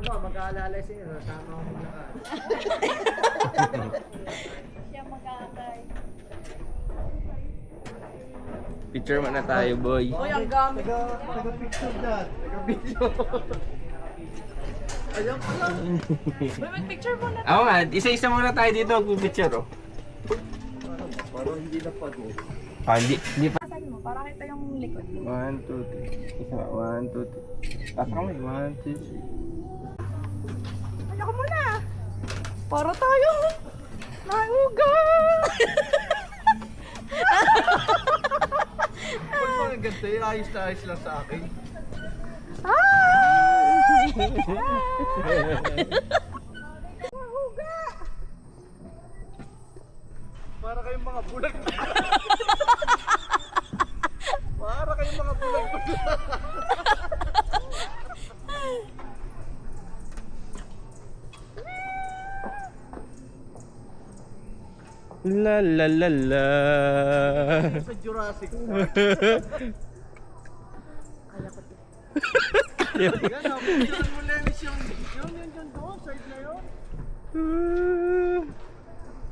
ba, mag-aalala sa inyo, sama ko muna ka. Siya mag-aantay. Picture muna tayo, boy. Uy, ang gamit. Taga-picture dyan, taga-video. Ayan ko lang. Uy, mag-picture muna. Ako nga, isa-isa muna tayo dito mag-picture, oh. Parang hindi na pag Ah, hindi pa. Saan mo? Para kita yung likod. 1, 2, 3. Isa nga, 1, 2, 3. Tapos kami, 1, 2, 3. Ano ka muna? Para tayo. Nanguga. Pag mga ganito, yung ayos na ayos lang sa akin. Ay! Para kayong mga bulag. Para kayong mga bulag. La la la la. Sa Jurassic Park. Yan, picturean mo lang yung doon, side na yun.